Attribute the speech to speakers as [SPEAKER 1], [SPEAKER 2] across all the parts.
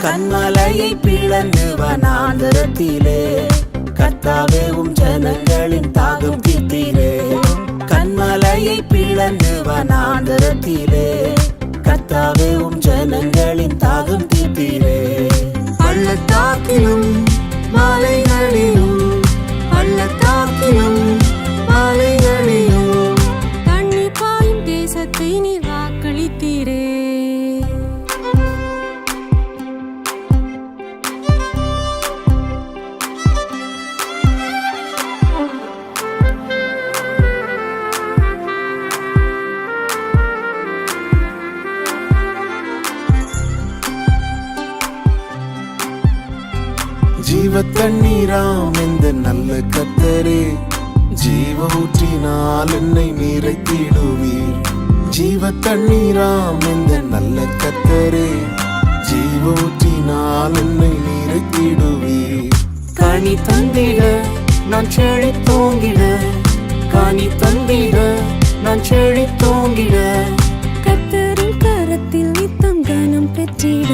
[SPEAKER 1] கண்மலையை பிளந்து வனாந்தரத்திலே கர்த்தாவே உம் ஜனங்களின் தாகம் தீர்த்தீரே. கண்மலையை பிளந்து வனாந்தரத்திலே கர்த்தாவே உம் ஜனங்களின் தாகம் தீர்த்தீரே. பள்ளத்தாக்கிலும் மலைகளிலும் பள்ளத்தாக்கிலும் மலைகளிலும்
[SPEAKER 2] தண்ணீர் பாயும் தேசத்தை நீர் வாக்களித்தீரே.
[SPEAKER 1] ஜீவ தண்ணீராம் இந்த நல்ல கர்த்தரே, ஜீவ ஊற்றினால் என்னை நிறைத்திடுவீர். ஜீவ தண்ணீராம் இந்த நல்ல கர்த்தரே, ஜீவ ஊற்றினால் என்னை நிறைத்திடுவீர். கனி தந்திட நான் செழித்தோங்கிட, கனி தந்திட நான் செழித்தோங்கிட,
[SPEAKER 2] கர்த்தரின் கரத்தில் நித்தம் கனம் பெற்றிட.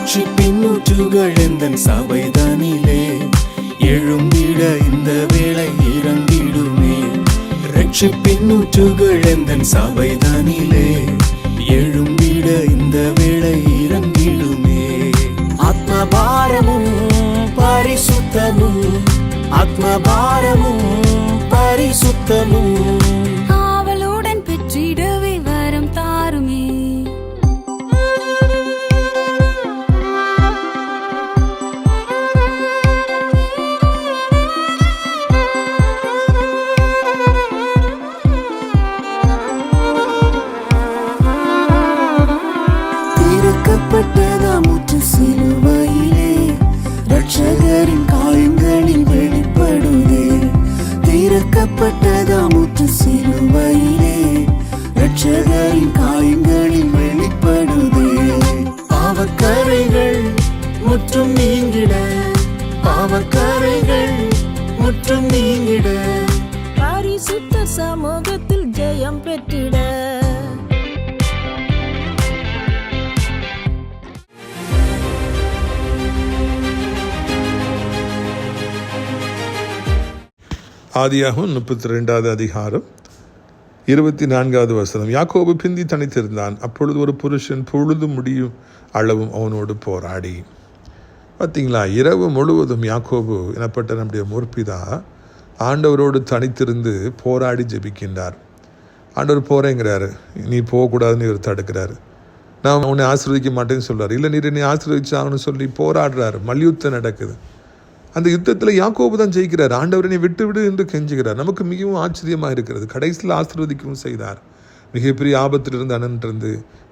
[SPEAKER 1] ரட்சிப்பின்னூற்றுகள் எந்தன் சபைதனிலே எழும்பிட இந்த வேளை இறங்கிடுமே. ரட்சிப்பின்னூற்றுகள் எந்தன் சபைதனிலே எழும்பிட இந்த வேளை இறங்கிடுமே. ஆத்மபாரமும் பரிசுத்தமும், ஆத்மபாரமும் பரிசுத்தமும்
[SPEAKER 2] ஆவலுடன் பெற்றிடவே வரம் தாருமே.
[SPEAKER 1] திறக்கப்பட்டதாமுற்று சிலுவையிலே ரட்சகரின் காயங்களில் வெளிப்படுதே. திறக்கப்பட்டதாமுற்று சிலுவையிலே ரட்சகரின் காயங்களில் வெளிப்படுதே. பாவக்கரைகள் முற்றும் நீங்கிட, பாவக்கரைகள் முற்றும் நீங்கிட,
[SPEAKER 3] பரிசுத்த சமூகத்தில் ஜெயம் பெற்றிட.
[SPEAKER 4] ஆதியாகமம் 32வது அதிகாரம் 24வது வசனம். யாக்கோபு பிந்தி தனித்திருந்தான். அப்பொழுது ஒரு புருஷன் பொழுது முடியும் அளவும் அவனோடு போராடி. பார்த்தீங்களா, இரவு முழுவதும் யாக்கோபு எனப்பட்ட நம்முடைய முற்பிதா ஆண்டவரோடு தனித்திருந்து போராடி ஜெபிக்கின்றார். ஆண்டவர் போகிறேங்கிறாரு, நீ போகக்கூடாதுன்னு இவர் தடுக்கிறாரு. நான் உன்னை ஆசீர்வதிக்க மாட்டேன்னு சொல்கிறார். இல்லை, நீர் என்னை ஆசீர்வதிச்சாங்கன்னு சொல்லி போராடுறாரு. மல்யுத்தம் நடக்குது. அந்த யுத்தத்தில் யாக்கோபு தான் ஜெயிக்கிறார். ஆண்டவரனை விட்டு விடு என்று கெஞ்சுகிறார். நமக்கு மிகவும் ஆச்சரியமாக இருக்கிறது. கடைசியில் ஆசீர்வதிக்கவும் செய்தார். மிகப்பெரிய ஆபத்திலிருந்து அனன்றிருந்து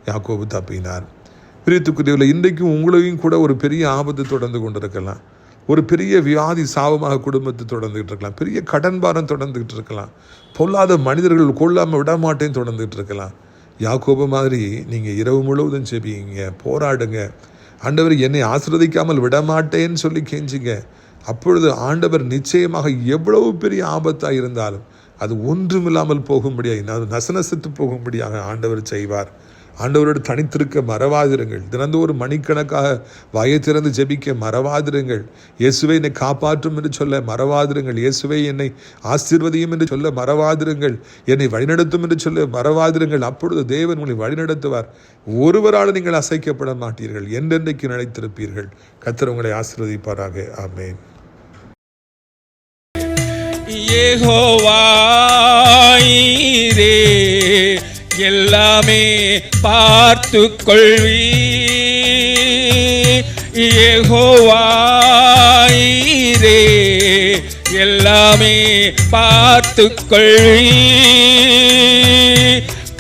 [SPEAKER 4] யாக்கோபு தப்பினார். பிரியத்துக்குரியவர்களே, இன்றைக்கும் உங்களையும் கூட ஒரு பெரிய ஆபத்து தொடர்ந்து கொண்டிருக்கலாம். ஒரு பெரிய வியாதி சாபமாக குடும்பத்தை தொடர்ந்துகிட்டு இருக்கலாம். பெரிய கடன் பாரம் தொடர்ந்துகிட்டு இருக்கலாம். பொல்லாத மனிதர்கள் கொள்ளாமல் விடமாட்டேன்னு தொடர்ந்துகிட்டு இருக்கலாம். யாக்கோபு மாதிரி நீங்கள் இரவு முழுவதும் செபிங்க, போராடுங்க. ஆண்டவர் என்னை ஆசீர்வதிக்காமல் விடமாட்டேன்னு சொல்லி கெஞ்சுங்க. அப்பொழுது ஆண்டவர் நிச்சயமாக எவ்வளவு பெரிய ஆபத்தாக இருந்தாலும் அது ஒன்றுமில்லாமல் போகும்படியாக, நசநசித்து போகும்படியாக ஆண்டவர் செய்வார். ஆண்டவரோடு தனித்திருக்க மறவாதிருங்கள். தினந்தோறும் மணிக்கணக்காக வாயை திறந்து ஜெபிக்க மறவாதிருங்கள். இயேசுவை என்னை காப்பாற்றும் என்று சொல்ல மறவாதிருங்கள். இயேசுவை என்னை ஆசீர்வதியும் என்று சொல்ல மறவாதிருங்கள். என்னை வழிநடத்தும் என்று சொல்ல மறவாதிருங்கள். அப்பொழுது தேவன் உங்களை வழிநடத்துவார். ஒருவரால் நீங்கள் அசைக்கப்பட மாட்டீர்கள். என்றென்றைக்கு நிலைத்திருப்பீர்கள். கர்த்தர் உங்களை ஆசீர்வதிப்பாராக. ஆமென்.
[SPEAKER 5] யெகோவா ஈரே, எல்லாமே பார்த்து கொள்வி. யெகோவா ஈரே, எல்லாமே பார்த்து கொள்வி.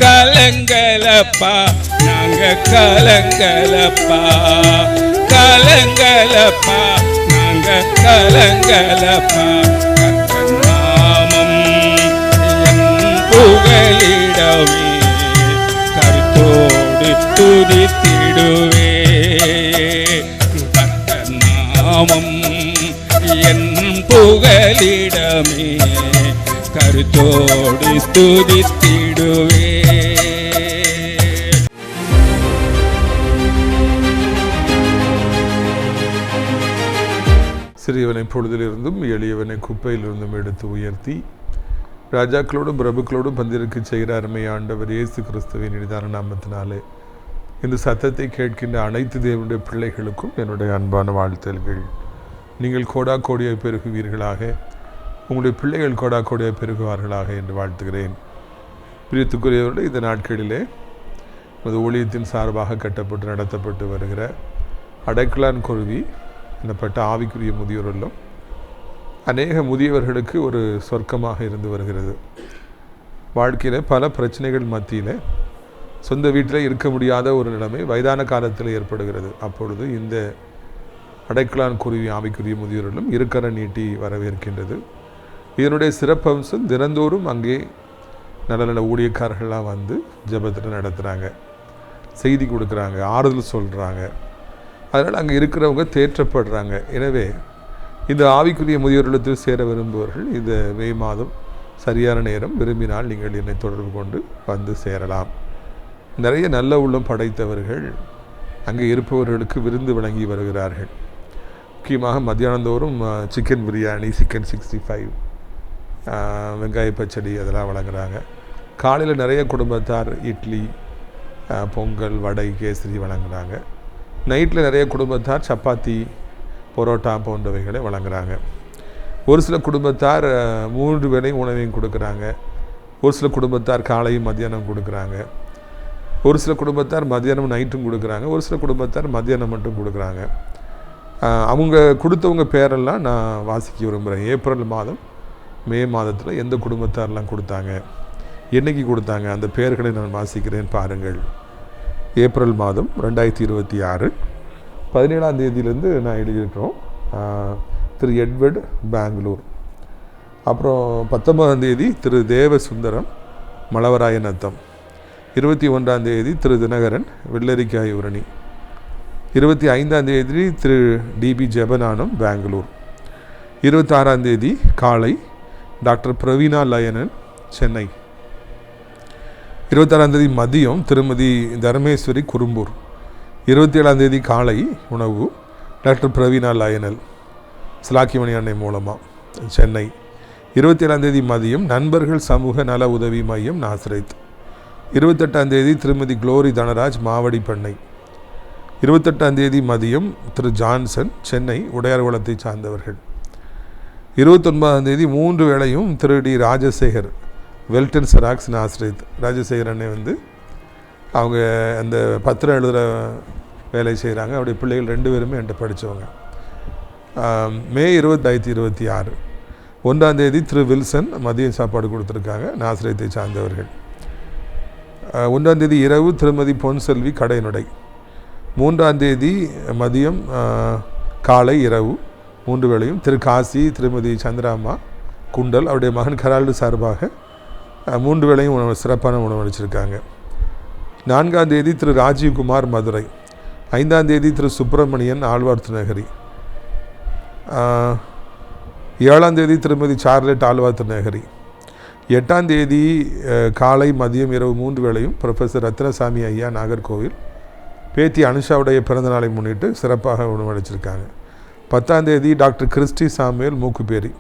[SPEAKER 5] கலங்கலப்பா நாங்க கலங்கலப்பா, கலங்கலப்பா நாங்க கலங்கலப்பா. கர்த்தர் நாமம் புகலிடவே, கருத்தோடு துதித்திடுவே. உள்ளத்தோடு துதித்திடுவே.
[SPEAKER 4] சிறியவனை பொழுதிலிருந்தும் எளியவனை குப்பையிலிருந்தும் எடுத்து உயர்த்தி ராஜாக்களோடும் பிரபுக்களோடும் பந்திருக்கு செய்கிற அருமை ஆண்டவர் இயேசு கிறிஸ்துவின் இனிதான நாமத்தினாலே இந்த சத்தத்தை கேட்கின்ற அனைத்து தேவனுடைய பிள்ளைகளுக்கும் என்னுடைய அன்பான வாழ்த்தல்கள். நீங்கள் கோடா கோடியாய் பெருகுவீர்களாக, உங்களுடைய பிள்ளைகள் கோடா கோடியாய் பெருகுவார்களாக என்று வாழ்த்துகிறேன். பிரியத்துக்குரியவர்கள், இந்த நாட்களிலே நமது ஊழியத்தின் சார்பாக கட்டப்பட்டு நடத்தப்பட்டு வருகிற அடைக்கலான் குருவி எனப்பட்ட ஆவிக்குரிய முதியோர் இல்லம் அநேக முதியவர்களுக்கு ஒரு சொர்க்கமாக இருந்து வருகிறது. வாழ்க்கையில் பல பிரச்சனைகள் மத்தியில் சொந்த வீட்டில் இருக்க முடியாத ஒரு நிலைமை வயதான காலத்தில் ஏற்படுகிறது. அப்பொழுது இந்த அடைக்கலான் குருவி ஆவிக்குரிய முதியோர் இல்லம் இருக்கரை நீட்டி வரவேற்கின்றது. இதனுடைய சிறப்பம்சம் தினந்தோறும் அங்கே நல்ல நல்ல ஊழியக்காரர்களாக வந்து ஜெபத்தில் நடத்துகிறாங்க, செய்தி கொடுக்குறாங்க, ஆறுதல் சொல்கிறாங்க. அதனால் அங்கே இருக்கிறவங்க தேற்றப்படுறாங்க. எனவே இந்த ஆவிக்குரிய முதியோரிடத்தில் சேர விரும்புவர்கள் இந்த மே மாதம் சரியான நேரம் விரும்பினால் நீங்கள் என்னை தொடர்பு கொண்டு வந்து சேரலாம். நிறைய நல்ல உள்ளம் படைத்தவர்கள் அங்கே இருப்பவர்களுக்கு விருந்து வழங்கி வருகிறார்கள். முக்கியமாக மத்தியானந்தோறும் சிக்கன் பிரியாணி, சிக்கன் 65, வெங்காய பச்சடி அதெல்லாம் வழங்குறாங்க. காலையில் நிறைய குடும்பத்தார் இட்லி, பொங்கல், வடை, கேசரி வழங்குறாங்க. நைட்டில் நிறைய குடும்பத்தார் சப்பாத்தி, பரோட்டா போன்றவைகளை வழங்குறாங்க. ஒரு சில குடும்பத்தார் 3 வேளை உணவையும் கொடுக்குறாங்க. ஒரு சில குடும்பத்தார் காலையும் மத்தியானம் கொடுக்குறாங்க. ஒரு சில குடும்பத்தார் மத்தியானம் நைட்டும் கொடுக்குறாங்க. ஒரு சில குடும்பத்தார் மத்தியானம் மட்டும் கொடுக்குறாங்க. அவங்க கொடுத்தவங்க பேரெல்லாம் நான் வாசிக்க விரும்புகிறேன். ஏப்ரல் மாதம், மே மாதத்தில் எந்த குடும்பத்தாரெலாம் கொடுத்தாங்க, என்றைக்கு கொடுத்தாங்க, அந்த பெயர்களை நான் வாசிக்கிறேன் பாருங்கள். ஏப்ரல் மாதம் 2026 17ஆம் தேதியிலேருந்து நான் எழுதியிருக்கிறோம். திரு எட்வர்ட், பெங்களூர். அப்புறம் 19ஆம் தேதி திரு தேவசுந்தரம், மலவராயநத்தம். 21ஆம் தேதி திரு தினகரன், வெள்ளரிக்காய் உரணி. 25ஆம் தேதி திரு டிபி ஜெபனானம், பெங்களூர். 26ஆம் தேதி காலை டாக்டர் பிரவீனா லயனன், சென்னை. 26ஆம் தேதி மதியம் திருமதி தர்மேஸ்வரி, குறும்பூர். 27ஆம் தேதி காலை உணவு டாக்டர் பிரவீனா லயனல், சிலாக்கிமணி அன்னை மூலமாக, சென்னை. 27ஆம் தேதி மதியம் நண்பர்கள் சமூக நல உதவி மையம், நாசரேத். 28ஆம் தேதி திருமதி குளோரி தனராஜ், மாவடிப்பண்ணை. 28ஆம் தேதி மதியம் திரு ஜான்சன், சென்னை, உடையார்குளத்தை சார்ந்தவர்கள். 29ஆம் தேதி 3 வேளையும் திரு T Rajasekar, Weldon Xerox, Nazareth. Rajasekar அண்ணே வந்து அவங்க அந்த பத்திரம் எழுதுகிற வேலை செய்கிறாங்க. அவருடைய பிள்ளைகள் 2 பேருமே என்கிட்ட படித்தவங்க. மே 2026 1ஆம் தேதி திரு வில்சன் மதியம் சாப்பாடு கொடுத்துருக்காங்க, நாசரேத்தை சார்ந்தவர்கள். 1ஆம் தேதி இரவு திருமதி பொன்செல்வி, கடைநடை. 3ஆம் தேதி மதியம், காலை, இரவு 3 வேளையும் திரு காசி, திருமதி சந்திராமா, குண்டல். அவருடைய மகன் கரால்டு சார்பாக 3 வேளையும் சிறப்பான உணவு அளிச்சிருக்காங்க. 4ஆம் தேதி திரு ராஜீவ்குமார், மதுரை. 5ஆம் தேதி திரு சுப்பிரமணியன், ஆழ்வார்த்து நகரி. 7ஆம் தேதி திருமதி சார்லெட், ஆழ்வார்த்து நகரி. 8ஆம் தேதி காலை, மதியம், இரவு 3 வேளையும் ப்ரொஃபஸர் ரத்னசாமி ஐயா, நாகர்கோவில். பேத்தி அனுஷாவுடைய பிறந்தநாளை முன்னிட்டு சிறப்பாக உணவளிச்சிருக்காங்க. 10ஆம் தேதி டாக்டர் கிறிஸ்டி சாமுவேல், மூக்குப்பேரி.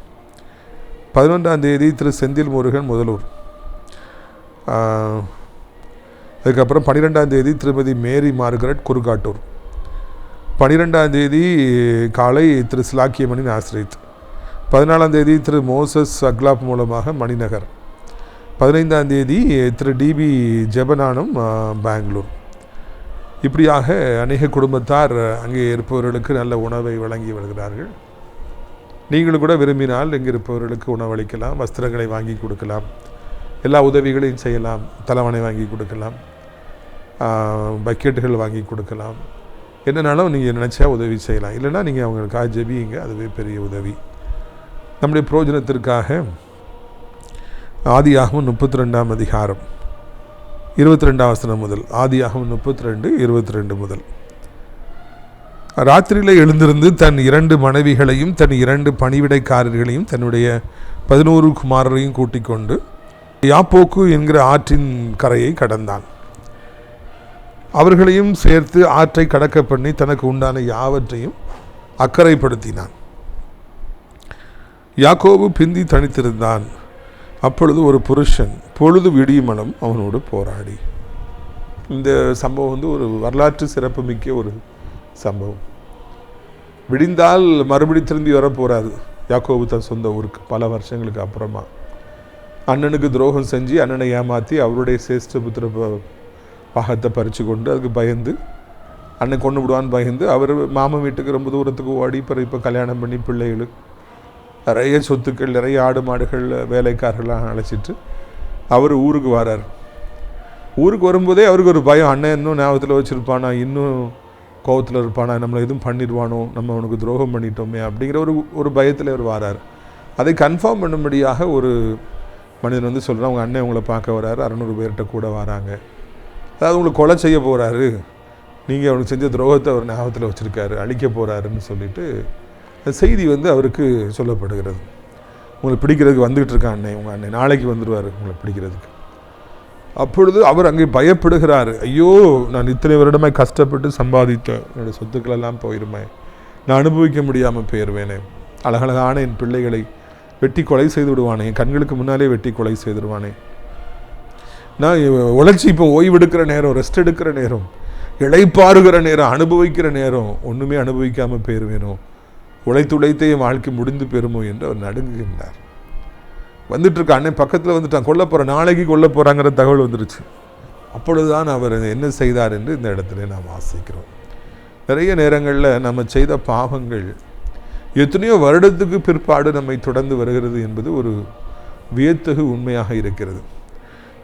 [SPEAKER 4] 11ஆம் தேதி திரு செந்தில் முருகன், முதலூர். அதுக்கப்புறம் 12ஆம் தேதி திருமதி மேரி மார்கரெட், குறுக்காட்டூர். 12ஆம் தேதி காலை திரு சிலாக்கியமணி, நாசரேத். 14ஆம் தேதி திரு மோசஸ் அக்லாப் மூலமாக மணிநகர். 15ஆம் தேதி திரு டிபி ஜெபனானம், பெங்களூர். இப்படியாக அநேக குடும்பத்தார் அங்கே இருப்பவர்களுக்கு நல்ல உணவை வழங்கி வருகிறார்கள். நீங்களும் கூட விரும்பினால் இங்கே இருப்பவர்களுக்கு உணவளிக்கலாம், வஸ்திரங்களை வாங்கி கொடுக்கலாம், எல்லா உதவிகளையும் செய்யலாம். தலைவணை வாங்கி கொடுக்கலாம், பக்கெட்டுகள் வாங்கி கொடுக்கலாம். என்னன்னாலும் நீங்கள் நினச்சா உதவி செய்யலாம். இல்லைன்னா நீங்கள் அவங்களுக்காக ஜெபியுங்க, அதுவே பெரிய உதவி. நம்முடைய பிரயோஜனத்திற்காக ஆதியாகமம் 32ஆம் அதிகாரம் 22ஆம் வசனம் முதல், ஆதியாகமம் 32:22 முதல். ராத்திரியில் எழுந்திருந்து தன் 2 மனைவிகளையும் தன் 2 பணிவிடைக்காரர்களையும் தன்னுடைய 11 குமாரரையும் கூட்டிக் கொண்டு யாப்போக்கு என்கிற ஆற்றின் கரையை கடந்தான். அவர்களையும் சேர்த்து ஆற்றை கடக்க பண்ணி தனக்கு உண்டான யாவற்றையும் அக்கறைப்படுத்தினான். யாக்கோபு பிந்தி தனித்திருந்தான். அப்பொழுது ஒரு புருஷன் பொழுது விடியுமளம் அவனோடு போராடி. இந்த சம்பவம் ஒரு வரலாற்று சிறப்புமிக்க ஒரு சம்பவம். விடிந்தால் மறுபடி திரும்பி வர போறாரு யாக்கோபு தன் சொந்த ஊருக்கு. பல வருஷங்களுக்கு அப்புறமா அண்ணனுக்கு துரோகம் செஞ்சு அண்ணனை ஏமாற்றி அவருடைய சேஷ்ட புத்திர பாகத்தை பறித்து கொண்டு அதுக்கு பயந்து அண்ணன் கொண்டு விடுவான்னு பயந்து அவர் மாமன் வீட்டுக்கு ரொம்ப தூரத்துக்கு ஓடி இப்போ கல்யாணம் பண்ணி பிள்ளைகளுக்கு நிறைய சொத்துக்கள், நிறைய ஆடு மாடுகள், வேலைக்காரர்களாக அழைச்சிட்டு அவர் ஊருக்கு வரார். ஊருக்கு வரும்போதே அவருக்கு ஒரு பயம், அண்ணன் இன்னும் ஞாபகத்தில் வச்சுருப்பானா, இன்னும் கோவத்தில் இருப்பானா, நம்மளை எதுவும் பண்ணிடுவானோ, நம்ம அவனுக்கு துரோகம் பண்ணிட்டோமே அப்படிங்கிற ஒரு பயத்தில் அவர் வரார். அதை கன்ஃபார்ம் பண்ணும்படியாக ஒரு மனிதன் சொல்கிறான், அவங்க அண்ணன் உங்களை பார்க்க வராரு, 600 பேர்கிட்ட கூட வராங்க, அதாவது உங்களை கொலை செய்ய போகிறாரு, நீங்கள் அவனுக்கு செஞ்ச துரோகத்தை அவர் ஞாபகத்தில் வச்சுருக்காரு, அழிக்க போகிறாருன்னு சொல்லிட்டு அந்த செய்தி அவருக்கு சொல்லப்படுகிறது. உங்களை பிடிக்கிறதுக்கு வந்துகிட்டு இருக்கான் அண்ணன், உங்கள் அண்ணன் நாளைக்கு வந்துடுவார் உங்களை பிடிக்கிறதுக்கு. அப்பொழுது அவர் அங்கே பயப்படுகிறார். ஐயோ, நான் இத்தனை வருடமாய் கஷ்டப்பட்டு சம்பாதித்தேன், என்னுடைய சொத்துக்களெல்லாம் போயிருமே, நான் அனுபவிக்க முடியாமல் போயிடுவேனே, அழகழகான என் பிள்ளைகளை வெட்டி கொலை செய்து விடுவானே, என் கண்களுக்கு முன்னாலே வெட்டி கொலை செய்துடுவானே, நான் உழைச்சி இப்போ ஓய்வெடுக்கிற நேரம், ரெஸ்ட் எடுக்கிற நேரம், இளைப்பாறுகிற நேரம், அனுபவிக்கிற நேரம், ஒன்றுமே அனுபவிக்காமல் போயிடுவேனோ, உழைத்தே வாழ்க்கை முடிந்து பெறுமோ என்று அவர் நடுங்குகின்றார். வந்துட்டுருக்க அண்ணன் பக்கத்தில் வந்துட்டான், கொல்ல போகிறேன், நாளைக்கு கொல்ல போகிறாங்கிற தகவல் வந்துருச்சு. அப்பொழுதுதான் அவர் என்ன செய்தார் என்று இந்த இடத்துல நாம் வாசிக்கிறோம். நிறைய நேரங்களில் நம்ம செய்த பாவங்கள் எத்தனையோ வருடத்துக்கு பிற்பாடு நம்மை தொடர்ந்து வருகிறது என்பது ஒரு வியத்தகு உண்மையாக இருக்கிறது.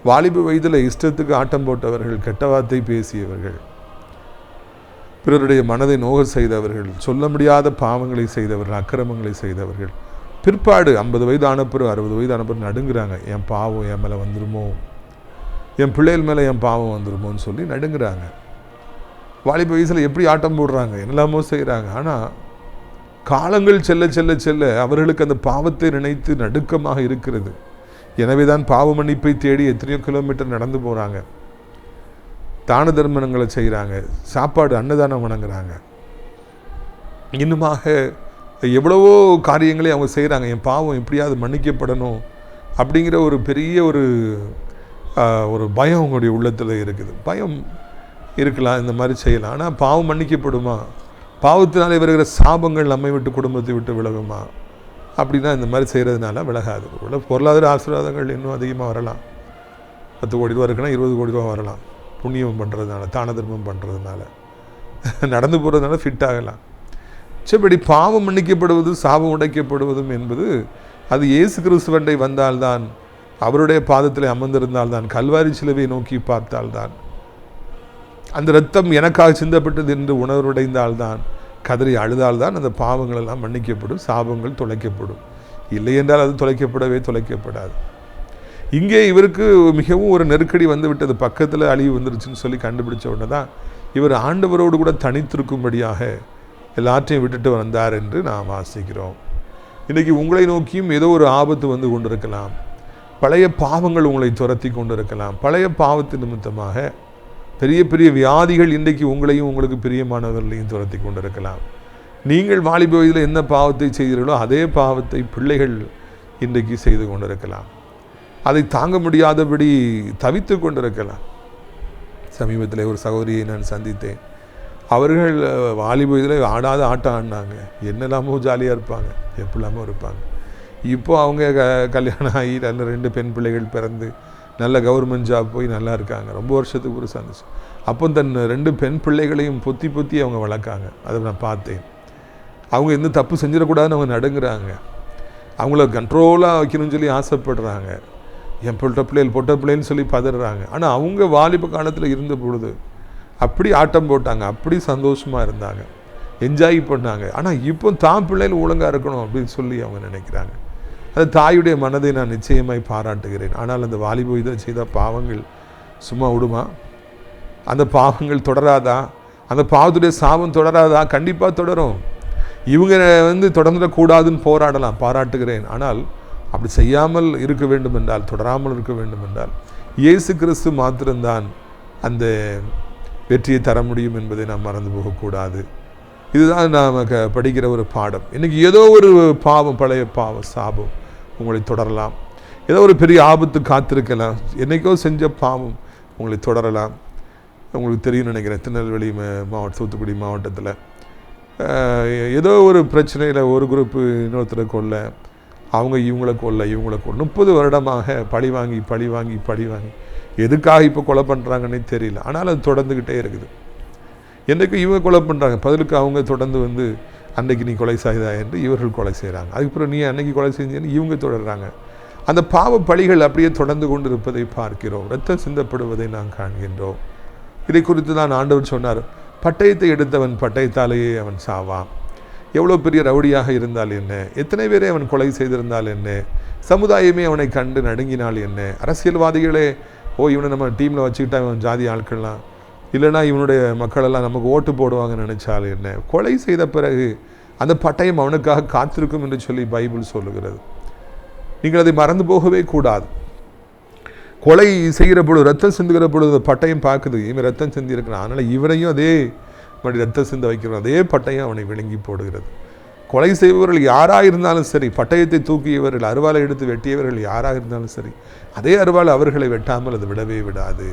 [SPEAKER 4] வாலிப வயதில் இஷ்டத்துக்கு ஆட்டம் போட்டவர்கள், கெட்ட வார்த்தை பேசியவர்கள், பிறருடைய மனதை நோக செய்தவர்கள், சொல்ல முடியாத பாவங்களை செய்தவர்கள், அக்கிரமங்களை செய்தவர்கள், பிற்பாடு 50 வயது ஆனப்பறம் 60 வயது ஆனப்பறம் நடுங்குறாங்க, என் பாவம் என் மேலே வந்துருமோ, என் பிள்ளைகள் மேலே என் பாவம் வந்துருமோன்னு சொல்லி நடுங்குறாங்க. வாலிப வயசில் எப்படி ஆட்டம் போடுறாங்க, என்னெல்லாமோ செய்கிறாங்க. ஆனால் காலங்கள் செல்ல செல்ல செல்ல அவர்களுக்கு அந்த பாவத்தை நினைத்து நடுக்கமாக இருக்கிறது. எனவே தான் பாவ மன்னிப்பை தேடி எத்தனையோ கிலோமீட்டர் நடந்து போகிறாங்க, தான தர்மங்களை செய்கிறாங்க, சாப்பாடு அன்னதானம் வணங்குறாங்க, இன்னுமாக எவ்வளவோ காரியங்களை அவங்க செய்கிறாங்க. என் பாவம் எப்படியாவது மன்னிக்கப்படணும் அப்படிங்கிற ஒரு பெரிய ஒரு பயம் அவங்களுடைய உள்ளத்தில் இருக்குது. பயம் இருக்கலாம், இந்த மாதிரி செய்யலாம், ஆனால் பாவம் மன்னிக்கப்படுமா, பாவத்தினாலே வருகிற சாபங்கள் நம்மை விட்டு குடும்பத்தை விட்டு விலகுமா அப்படின்னா இந்த மாதிரி செய்கிறதுனால விலகாது. பொருளாதார ஆசீர்வாதங்கள் இன்னும் அதிகமாக வரலாம், 10 கோடி ரூபா இருக்குன்னா 20 கோடி ரூபா வரலாம், புண்ணியம் பண்ணுறதுனால, தான தர்மம் பண்ணுறதுனால, நடந்து போகிறதுனால ஃபிட் ஆகலாம். இப்படி பாவம் மன்னிக்கப்படுவது சாபம் உடைக்கப்படுவதும் என்பது அது இயேசு கிறிஸ்துவண்டை வந்தால்தான், அவருடைய பாதத்தில் அமர்ந்திருந்தால்தான், கல்வாரி சிலுவையை நோக்கி பார்த்தால்தான், அந்த இரத்தம் எனக்காக சிந்தப்பட்டது என்று உணர்வடைந்தால்தான், கதறி அழுதால்தான் அந்த பாவங்கள் எல்லாம் மன்னிக்கப்படும், சாபங்கள் தொலைக்கப்படும். இல்லை என்றால் அது தொலைக்கப்படாது. இங்கே இவருக்கு மிகவும் ஒரு நெருக்கடி வந்து விட்டது, பக்கத்தில் அழிவு வந்துருச்சுன்னு சொல்லி கண்டுபிடிச்ச உடனே தான் இவர் ஆண்டவரோடு கூட தனித்திருக்கும்படியாக எல்லாற்றையும் விட்டுட்டு வந்தார் என்று நாம் வாசிக்கிறோம். இன்றைக்கி உங்களை நோக்கியும் ஏதோ ஒரு ஆபத்து வந்து கொண்டிருக்கலாம், பழைய பாவங்கள் உங்களை துரத்தி கொண்டிருக்கலாம், பழைய பாவத்தின் நிமித்தமாக பெரிய பெரிய வியாதிகள் இன்றைக்கு உங்களையும் உங்களுக்கு பிரியமானவர்களையும் துரத்தி கொண்டிருக்கலாம். நீங்கள் வாலிப வயதில் என்ன பாவத்தை செய்கிறீர்களோ அதே பாவத்தை பிள்ளைகள் இன்றைக்கு செய்து கொண்டிருக்கலாம், அதை தாங்க முடியாதபடி தவித்து கொண்டிருக்கலாம். சமீபத்தில் ஒரு சகோதரியை நான் சந்தித்தேன். அவர்கள் வாலிப வயதில் ஆடாத ஆட்டம் ஆடினாங்க, என்னெல்லாமோ ஜாலியாக இருப்பாங்க, எப்படிலாமோ இருப்பாங்க. இப்போது அவங்க கல்யாணம் ஆகி நல்ல 2 பெண் பிள்ளைகள் பிறந்து நல்ல கவர்மெண்ட் ஜாப் போய் நல்லா இருக்காங்க. ரொம்ப வருஷத்துக்கு ஒரு சந்தோஷம். அப்போ தன் 2 பெண் பிள்ளைகளையும் பொத்தி அவங்க வளர்க்காங்க. அதை நான் பார்த்தேன். அவங்க எந்த தப்பு செஞ்சிடக்கூடாதுன்னு அவங்க நடுங்குறாங்க, அவங்கள கண்ட்ரோலாக வைக்கணும்னு சொல்லி ஆசைப்படுறாங்க. என் பொட்ட பிள்ளைன்னு சொல்லி பதறாங்க. ஆனால் அவங்க வாலிப காலத்தில் இருந்த பொழுது அப்படி ஆட்டம் போட்டாங்க, அப்படி சந்தோஷமாக இருந்தாங்க, என்ஜாய் பண்ணாங்க. ஆனால் இப்போ தான் பிள்ளைகள் ஒழுங்காக இருக்கணும் அப்படின்னு சொல்லி அவங்க நினைக்கிறாங்க. அது தாயுடைய மனதை நான் நிச்சயமாய் பாராட்டுகிறேன். ஆனால் அந்த வாலிப இதை செய்த பாவங்கள் சும்மா விடுமா? அந்த பாவங்கள் தொடராதா? அந்த பாவத்துடைய சாபம் தொடராதா? கண்டிப்பாக தொடரும். இவங்க தொடர்ந்துடக்கூடாதுன்னு போராடலாம், பாராட்டுகிறேன். ஆனால் அப்படி செய்யாமல் இருக்க வேண்டும் என்றால், தொடராமல் இருக்க வேண்டும் என்றால், இயேசு கிறிஸ்து மாத்திரம்தான் அந்த வெற்றியை தர முடியும் என்பதை நாம் மறந்து போகக்கூடாது. இதுதான் நாம் படிக்கிற ஒரு பாடம். இன்றைக்கி ஏதோ ஒரு பாவம், பழைய பாவம், சாபம் உங்களை தொடரலாம். ஏதோ ஒரு பெரிய ஆபத்து காத்திருக்கலாம். என்றைக்கோ செஞ்ச பாவம் உங்களை தொடரலாம். உங்களுக்கு தெரியும் நினைக்கிறேன், திருநெல்வேலி மாவட்டம், தூத்துக்குடி மாவட்டத்தில் ஏதோ ஒரு பிரச்சனையில் ஒரு குரூப்பு இன்னொருத்தரை கொல்ல, அவங்க இவங்களை கொல்ல 30 வருடமாக பழி வாங்கி எதுக்காக இப்போ கொலை பண்ணுறாங்கன்னே தெரியல. ஆனால் அது தொடர்ந்துக்கிட்டே இருக்குது. என்றைக்கும் இவங்க கொலை பண்ணுறாங்க, பதிலுக்கு அவங்க தொடர்ந்து அன்றைக்கு நீ கொலை செய்தா என்று இவர்கள் கொலை செய்கிறாங்க. அதுக்கப்புறம் நீ அன்னைக்கு கொலை செஞ்சேன்னு இவங்க தொடர்றாங்க. அந்த பாவ பழிகள் அப்படியே தொடர்ந்து கொண்டு இருப்பதை பார்க்கிறோம். இரத்தம் சிந்தப்படுவதை நாம் காண்கின்றோம். இதை குறித்து தான் ஆண்டவர் சொன்னார், பட்டயத்தை எடுத்தவன் பட்டயத்தாலேயே அவன் சாவான். எவ்வளோ பெரிய ரவுடியாக இருந்தால் என்ன, எத்தனை பேரை அவன் கொலை செய்திருந்தால் என்ன, சமுதாயமே அவனை கண்டு நடுங்கினால் என்ன, அரசியல்வாதிகளே இவனை நம்ம டீமில் வச்சுக்கிட்டா இவன் ஜாதி ஆட்கள்லாம், இல்லைனா இவனுடைய மக்களெல்லாம் நமக்கு ஓட்டு போடுவாங்கன்னு நினச்சால் என்ன, கொலை செய்த பிறகு அந்த பட்டயம் அவனுக்காக காத்திருக்கும் என்று சொல்லி பைபிள் சொல்லுகிறது. நீங்கள் அதை மறந்து போகவே கூடாது. கொலை செய்கிற பொழுது, ரத்தம் சிந்துகிற பொழுது பட்டயம் பார்க்குது, இவன் ரத்தம் சிந்தி இருக்கிறான், அதனால் இவரையும் அதே மாதிரி ரத்தம் சிந்த வைக்கிறோம், அதே பட்டயம் அவனை விழுங்கி போடுகிறது. கொலை செய்பவர்கள் யாராக இருந்தாலும் சரி, பட்டயத்தை தூக்கியவர்கள், அருவாளை எடுத்து வெட்டியவர்கள் யாராக இருந்தாலும் சரி, அதே அருவாள் அவர்களை வெட்டாமல் அது விடவே விடாது.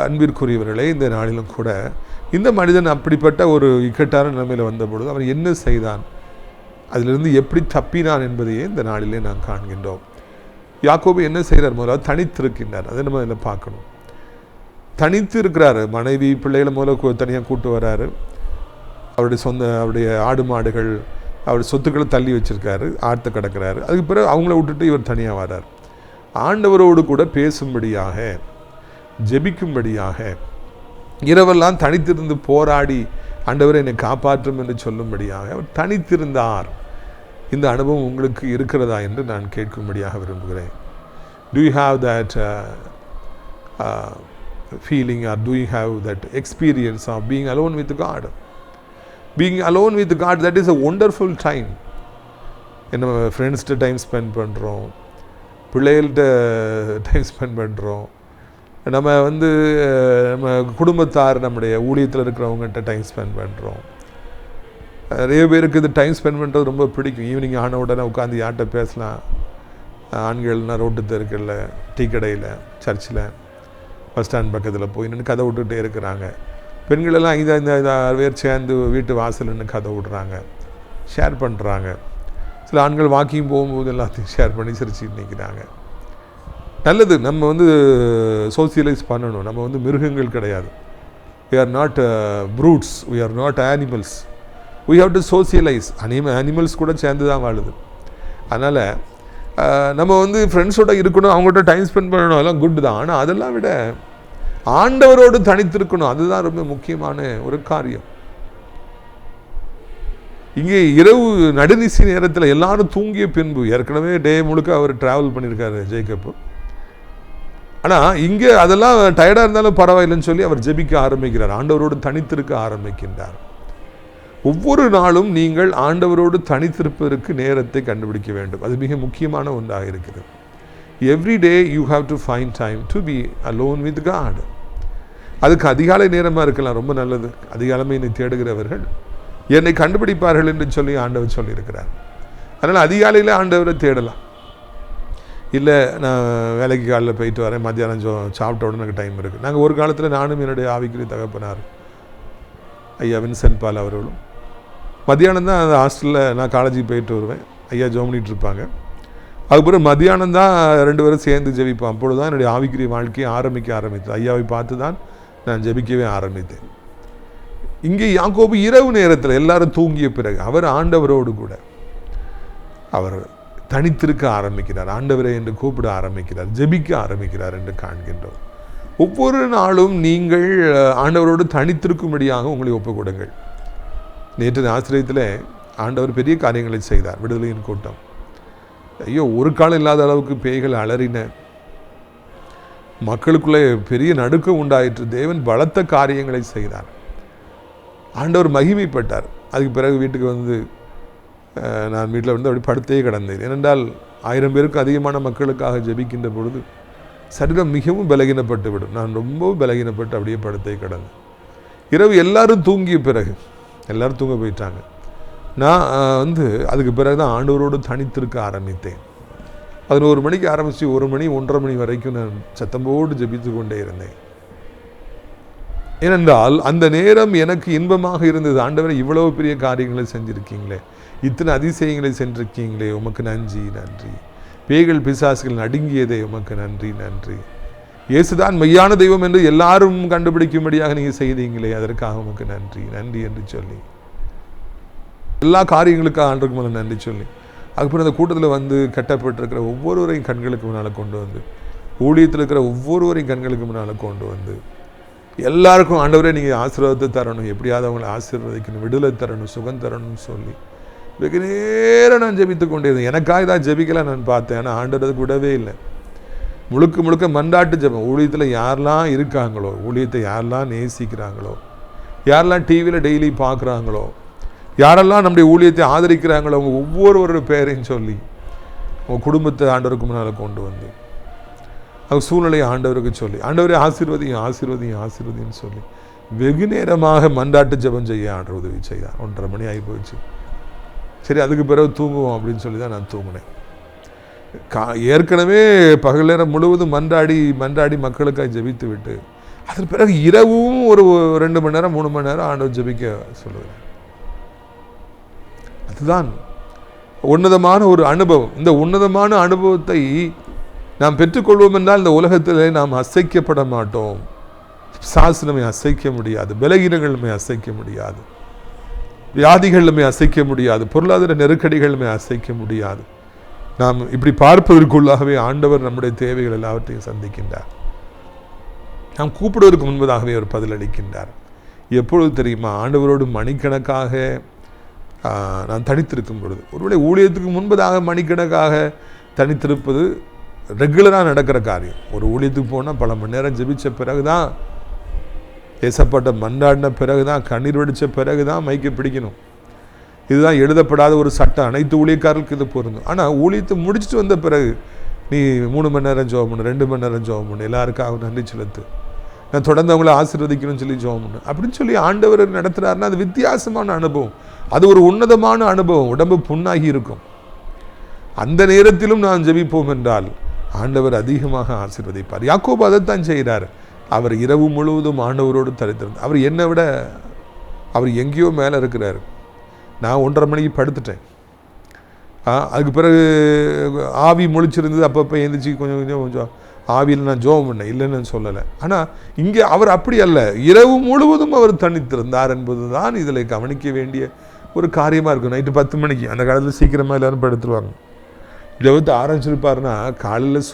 [SPEAKER 4] அன்பிற்குரியவர்களே, இந்த நாளிலும் கூட இந்த மனிதன் அப்படிப்பட்ட ஒரு இக்கட்டான நிலைமையில் வந்த பொழுது அவன் என்ன செய்தான், அதிலிருந்து எப்படி தப்பினான் என்பதையே இந்த நாளிலே நாம் காண்கின்றோம். யாக்கோபு என்ன செய்கிறார்? முதல்ல தனித்திருக்கின்றார். அதை நம்ம இதில் பார்க்கணும். தனித்து இருக்கிறாரு. மனைவி பிள்ளைகளை முதல்ல தனியாக கூட்டு வர்றாரு. அவருடைய ஆடு மாடுகள், அவருடைய சொத்துக்களை தள்ளி வச்சிருக்காரு, ஆற்ற கிடக்கிறாரு. அதுக்கு பிறகு அவங்கள விட்டுட்டு இவர் தனியாக வர்றார். ஆண்டவரோடு கூட பேசும்படியாக, ஜெபிக்கும்படியாக, இரவெல்லாம் தனித்திருந்து போராடி ஆண்டவரை என்னை காப்பாற்றும் என்று சொல்லும்படியாக அவர் தனித்திருந்தார். இந்த அனுபவம் உங்களுக்கு இருக்கிறதா என்று நான் கேட்கும்படியாக விரும்புகிறேன். Do you have that feeling, or do you have that experience of being alone with God? Being alone with God, that is a wonderful time. நம்ம ஃப்ரெண்ட்ஸ்கிட்ட டைம் ஸ்பெண்ட் பண்ணுறோம், பிள்ளைகள்கிட்ட டைம் ஸ்பெண்ட் பண்ணுறோம், நம்ம நம்ம குடும்பத்தார், நம்முடைய ஊழியத்தில் இருக்கிறவங்ககிட்ட டைம் ஸ்பெண்ட் பண்ணுறோம். நிறைய பேருக்கு இது டைம் ஸ்பெண்ட் பண்ணுறது ரொம்ப பிடிக்கும். ஈவினிங் ஆன உடனே உட்காந்து யார்கிட்ட பேசலாம். ஆண்கள்னால் ரோட்டு தெருக்களில், டீ கடையில், சர்ச்சில், பஸ் ஸ்டாண்ட் பக்கத்தில் போய் நின்று கதை விட்டுகிட்டே இருக்கிறாங்க. பெண்களெல்லாம் இந்த பேர் சேர்ந்து வீட்டு வாசல்னு கதை விடுறாங்க, ஷேர் பண்ணுறாங்க. சில ஆண்கள் வாக்கிங் போகும்போது எல்லாத்தையும் ஷேர் பண்ணி சிரிச்சுட்டு நிற்கிறாங்க. நல்லது, நம்ம சோசியலைஸ் பண்ணணும். நம்ம மிருகங்கள் கிடையாது. we are not brutes, we are not animals, we have to socialize. Animals கூட சேர்ந்து தான் வாழுது. அதனால் நம்ம ஃப்ரெண்ட்ஸோட இருக்கணும், அவங்கள்ட்ட டைம் ஸ்பெண்ட் பண்ணணும், அதெல்லாம் குட் தான். ஆனால் அதெல்லாம் விட ஆண்டவரோடு தனித்திருக்கணும், அதுதான் ரொம்ப முக்கியமான ஒரு காரியம். இங்கே இரவு நடுநிசி நேரத்தில் எல்லாரும் தூங்கிய பின்பு, ஏற்கனவே டே முழுக்க அவர் ட்ராவல் பண்ணியிருக்காரு ஜேக்கப்பு, ஆனால் இங்கே அதெல்லாம் டயர்டாக இருந்தாலும் பரவாயில்லைன்னு சொல்லி அவர் ஜெபிக்க ஆரம்பிக்கிறார், ஆண்டவரோடு தனித்திருக்க ஆரம்பிக்கின்றார். ஒவ்வொரு நாளும் நீங்கள் ஆண்டவரோடு தனித்திருப்பதற்கு நேரத்தை கண்டுபிடிக்க வேண்டும். அது மிக முக்கியமான ஒன்றாக இருக்கிறது. Every day you have to find time to be alone with God. அதுக்கு அதிகாலை நேரமாக இருக்கலாம், ரொம்ப நல்லது. அதிகாலமே என்னை தேடுகிறவர்கள் என்னை கண்டுபிடிப்பார்கள் என்று சொல்லி ஆண்டவர் சொல்லியிருக்கிறார். அதனால் அதிகாலையில் ஆண்டவரை தேடலாம். இல்லை நான் வேலைக்கு காலையில் போயிட்டு வரேன், மத்தியானம் சாப்பிட்ட உடனே எனக்கு டைம் இருக்குது. நாங்கள் ஒரு காலத்தில் நானும் என்னுடைய ஆவிக்குரிய தகப்பனார் ஐயா வின்சென்ட் பால் அவர்களும் மத்தியானம் தான் அந்த ஹாஸ்டலில், நான் காலேஜுக்கு போயிட்டு வருவேன், ஐயா ஜோம் பண்ணிட்டு இருப்பாங்க. அதுக்கப்புறம் மத்தியானம் தான் 2 பேரும் சேர்ந்து ஜெபிப்போம். அப்பொழுது தான் என்னுடைய ஆவிக்குரிய வாழ்க்கையை ஆரம்பித்தது. ஐயாவை பார்த்து தான் நான் ஜெபிக்கவே ஆரம்பித்தேன். இங்கே யாக்கோபு இரவு நேரத்தில் எல்லாரும் தூங்கிய பிறகு அவர் ஆண்டவரோடு கூட அவர் தனித்திருக்க ஆரம்பிக்கிறார், ஆண்டவரை என்று கூப்பிட ஆரம்பிக்கிறார், ஜெபிக்க ஆரம்பிக்கிறார் என்று காண்கின்றோம். ஒவ்வொரு நாளும் நீங்கள் ஆண்டவரோடு தனித்திருக்கும்படியாக உங்களை ஒப்புக் கொடுங்கள். நேற்று ஆசிரியத்தில் ஆண்டவர் பெரிய காரியங்களை செய்தார். விடுதலையின் கூட்டம், ஐயோ ஒரு காலம் இல்லாத அளவுக்கு பேய்கள் அலறின, மக்களுக்குள்ளே பெரிய நடுக்கம் உண்டாயிற்று. தேவன் பலத்த காரியங்களை செய்தார். ஆண்டவர் மகிமைப்பட்டார். அதுக்கு பிறகு வீட்டுக்கு வந்து நான் வீட்டில் வந்து அப்படி படுத்தே கிடந்தேன். ஏனென்றால் 1000 பேருக்கு அதிகமான மக்களுக்காக ஜெபிக்கின்ற பொழுது சரீரம் மிகவும் பலகீனப்பட்டு விடும். நான் ரொம்ப பலகீனப்பட்டு அப்படியே படுத்தே கிடந்தேன். இரவு எல்லாரும் தூங்கிய பிறகு, எல்லாரும் தூங்க போயிட்டாங்க, நான் வந்து அதுக்கு பிறகு தான் ஆண்டவரோடு தனித்திருக்க ஆரம்பித்தேன். 11 மணிக்கு ஆரம்பித்து 1 மணி 1:30 மணி வரைக்கும் நான் சத்தம் போட்டு ஜெபித்து கொண்டே இருந்தேன். ஏனென்றால் அந்த நேரம் எனக்கு இன்பமாக இருந்தது. ஆண்டவரை இவ்வளவு பெரிய காரியங்களை செஞ்சுருக்கீங்களே, இத்தனை அதிசயங்களை சென்றிருக்கீங்களே, உமக்கு நன்றி நன்றி. பேய்கள் பிசாசுகள் நடுங்கியதே, உமக்கு நன்றி நன்றி. இயேசுதான் மெய்யான தெய்வம் என்று எல்லாரும் கண்டுபிடிக்கும்படியாக நீங்கள் செய்தீங்களே, அதற்காக உமக்கு நன்றி நன்றி என்று சொல்லி, எல்லா காரியங்களுக்காக ஆண்டுக்கு மேலே நன்றி சொல்லி, அதுக்கப்புறம் அந்த கூட்டத்தில் வந்து கட்டப்பட்டிருக்கிற ஒவ்வொருவரையும் கண்களுக்கு முன்னால் கொண்டு வந்து, ஊழியத்தில் இருக்கிற ஒவ்வொருவரையும் கண்களுக்கு முன்னால் கொண்டு வந்து, எல்லாருக்கும் ஆண்டவரே நீங்கள் ஆசீர்வாதத்தை தரணும், எப்படியாவது அவங்களை ஆசீர்வதிக்கணும், விடுதலை தரணும், சுகம் தரணும்னு சொல்லி வெகு நேரம் நான் ஜெபித்து கொண்டே இருந்தேன். எனக்காக தான் ஜெபிக்கலாம் நான் பார்த்தேன். ஆனால் ஆண்டவர் அதுக்கு விடவே இல்லை. முழுக்க முழுக்க மன்றாட்டு ஜெபம். ஊழியத்தில் யாரெல்லாம் இருக்காங்களோ, ஊழியத்தை யாரெல்லாம் நேசிக்கிறாங்களோ, யாரெல்லாம் டிவியில் டெய்லி பார்க்குறாங்களோ, யாரெல்லாம் நம்முடைய ஊழியத்தை ஆதரிக்கிறாங்களோ, அவங்க ஒவ்வொருவரோட பேரையும் சொல்லி அவங்க குடும்பத்தை ஆண்டவருக்கு முன்னால் கொண்டு வந்து அவங்க சூழ்நிலையை ஆண்டவருக்கு சொல்லி, ஆண்டவரே ஆசீர்வதியும் ஆசீர்வதியும் ஆசீர்வதின்னு சொல்லி வெகு நேரமாக மன்றாட்டு ஜெபம் செய்ய ஆண்டவர் உதவி செய்தார். 1:30 மணி ஆகி போச்சு. சரி, அதுக்கு பிறகு தூங்குவோம் அப்படின்னு சொல்லி தான் நான் தூங்கினேன். ஏற்கனவே பகல் நேரம் முழுவதும் மன்றாடி மன்றாடி மக்களுக்காக ஜெபித்து விட்டு அதற்கு பிறகு இரவும் ஒரு 2 மணி நேரம் 3 மணி நேரம் ஆண்டவர் ஜெபிக்க சொல்லுவேன். அதுதான் உன்னதமான ஒரு அனுபவம். இந்த உன்னதமான அனுபவத்தை நாம் பெற்றுக்கொள்வோம் என்றால் இந்த உலகத்திலே நாம் அசைக்கப்பட மாட்டோம். சாசனமே அசைக்க முடியாது, பலகீனங்களுமே அசைக்க முடியாது, வியாதிகளுமே அசைக்க முடியாது, பொருளாதார நெருக்கடிகளுமே அசைக்க முடியாது. நாம் இப்படி பார்ப்பதற்குள்ளாகவே ஆண்டவர் நம்முடைய தேவைகள் எல்லாவற்றையும் சந்திக்கின்றார். நாம் கூப்பிடுவதற்கு முன்பதாகவே அவர் பதிலளிக்கின்றார். எப்பொழுது தெரியுமா? ஆண்டவரோடு மணிக்கணக்காக நான் தனித்திருக்கும் பொழுது. ஒருவேளை ஊழியத்துக்கு முன்பதாக மணிக்கணக்காக தனித்திருப்பது ரெகுலராக நடக்கிற காரியம். ஒரு ஊழியத்துக்கு போனால் பல மணி நேரம் ஜெபிச்ச பிறகு தான், ஏசப்பட்ட மன்றாடின பிறகு தான், கண்ணீர் வடித்த பிறகு தான் மைக்கை பிடிக்கணும். இதுதான் எழுதப்படாத ஒரு சட்டம். அனைத்து ஊழியக்காரர்களுக்கு இது பொருந்தும். ஆனால் ஊழியத்தை முடிச்சுட்டு வந்த பிறகு நீ 3 மணி நேரம் ஜெபம் பண்ணு, 2 மணி நேரம் ஜெபம் பண்ணு, எல்லாருக்காக நன்றி செலுத்து, நான் தொடர்ந்து அவங்கள ஆசீர்வதிக்கணும்னு சொல்லி ஜெபம் பண்ணு அப்படின்னு சொல்லி ஆண்டவர் நடத்துகிறாருன்னா அது வித்தியாசமான அனுபவம். அது ஒரு உன்னதமான அனுபவம். உடம்பு புண்ணாகி இருக்கும். அந்த நேரத்திலும் நான் ஜெபிப்போம் என்றால் ஆண்டவர் அதிகமாக ஆசீர்வதிப்பார். யாக்கோபு அதைத்தான் செய்கிறார். அவர் இரவு முழுவதும் ஆண்டவரோடு தரித்திருந்தார். அவர் என்னை விட அவர் எங்கேயோ மேலே இருக்கிறார். நான் 1:30 மணிக்கு படுத்துட்டேன். அதுக்கு பிறகு ஆவி முழிச்சிருந்தது. அப்பப்போ எழுந்திரிச்சு கொஞ்சம் ஆவியில் நான் ஜெபம் பண்ணேன், இல்லைன்னு நான் சொல்லலை. ஆனால் இங்கே அவர் அப்படி அல்ல. இரவு முழுவதும் அவர் தனித்திருந்தார் என்பது தான் இதில் கவனிக்க வேண்டிய ஒரு காரியமாக இருக்கும். நைட்டு 10 மணிக்கு, அந்த காலத்தில் சீக்கிரமாக எல்லோரும் படுத்துருவாங்க. ஜெபத்தை ஆரம்பிச்சிருப்பாருன்னா காலையில்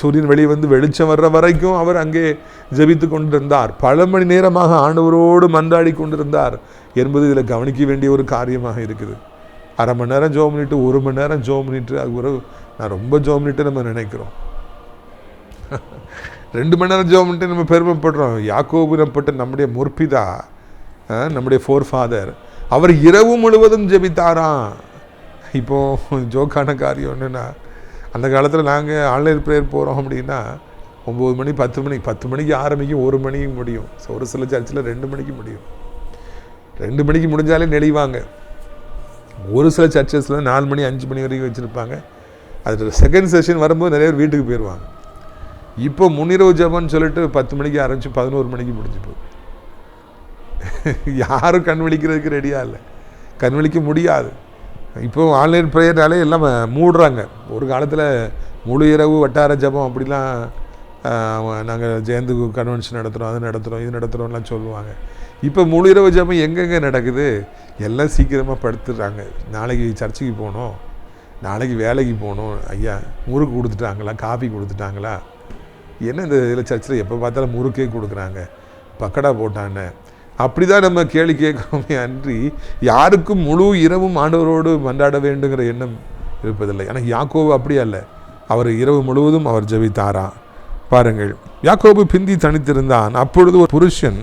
[SPEAKER 4] சூரியன் வெளியே வந்து வெளிச்சம் வர்ற வரைக்கும் அவர் அங்கே ஜெபித்து கொண்டிருந்தார். பல மணி நேரமாக ஆண்டவரோடு மன்றாடி கொண்டிருந்தார் என்பது இதில் கவனிக்க வேண்டிய ஒரு காரியமாக இருக்குது. 1/2 மணி நேரம் ஜெபம் பண்ணிட்டு 1 மணி நேரம் ஜெபம் பண்ணிட்டு அது ஒரு நான் ரொம்ப ஜெபம் பண்ணிட்டு நம்ம நினைக்கிறோம். 2 மணி நேரம் ஜெபம் பண்ணிட்டு நம்ம பெருமைப்படுறோம். யாக்கோபு நம்மப்பட்ட நம்முடைய முற்பிதா, நம்முடைய ஃபோர்ஃபாதர், அவர் இரவு முழுவதும் ஜெபித்தாராம். இப்போது ஜோக்கான காரியம் என்னென்னா, அந்த காலத்தில் நாங்கள் ஆன்லைன் ப்ரேயர் போகிறோம் அப்படின்னா 9 மணி 10 மணிக்கு ஆரம்பிக்கும், 1 மணிக்கு முடியும். ஒரு சில சர்ச்சில் 2 மணிக்கு முடியும். 2 மணிக்கு முடிஞ்சாலே நெளிவாங்க. ஒரு சில சர்ச்சஸில் 4 மணி 5 மணி வரைக்கும் வச்சுருப்பாங்க. அது செகண்ட் செஷன் வரும்போது நிறைய பேர் வீட்டுக்கு போயிடுவாங்க. இப்போ முன்னிரவு ஜெபம்னு சொல்லிட்டு 10 மணிக்கு ஆரம்பித்து 11 மணிக்கு முடிஞ்சு போகுது. யாரும் கண் விழிக்கிறதுக்கு ரெடியாக இல்லை, கண் விழிக்க முடியாது. இப்போ ஆன்லைன் ப்ரேயர்னாலே எல்லாம் மூடுறாங்க. ஒரு காலத்தில் முழு இரவு வட்டார ஜெபம் அப்படிலாம் நாங்கள் ஜெயந்து கன்வென்ஷன் நடத்துகிறோம், அது நடத்துகிறோம், இது நடத்துகிறோம்லாம் சொல்லுவாங்க. இப்போ முழு இரவு ஜெபம் எங்கெங்கே நடக்குது? எல்லாம் சீக்கிரமாக படுத்துடுறாங்க. நாளைக்கு சர்ச்சுக்கு போகணும், நாளைக்கு வேலைக்கு போகணும், ஐயா முறுக்கு கொடுத்துட்டாங்களா, காஃபி கொடுத்துட்டாங்களா, என்ன இந்த இதில் சர்ச்சில் எப்போ பார்த்தாலும் முறுக்கே கொடுக்குறாங்க, பக்கடா போட்டான்னு அப்படி தான் நம்ம கேள்வி கேட்குறோமே அன்றி யாருக்கும் முழு இரவும் ஆண்டவரோடு மன்றாட வேண்டுங்கிற எண்ணம் இருப்பதில்லை. ஆனால் யாக்கோபு அப்படி அல்ல. அவர் இரவு முழுவதும் அவர் ஜெபித்தாரா. பாருங்கள், யாக்கோபு பிந்தி தனித்திருந்தான். அப்பொழுது ஒரு புருஷன்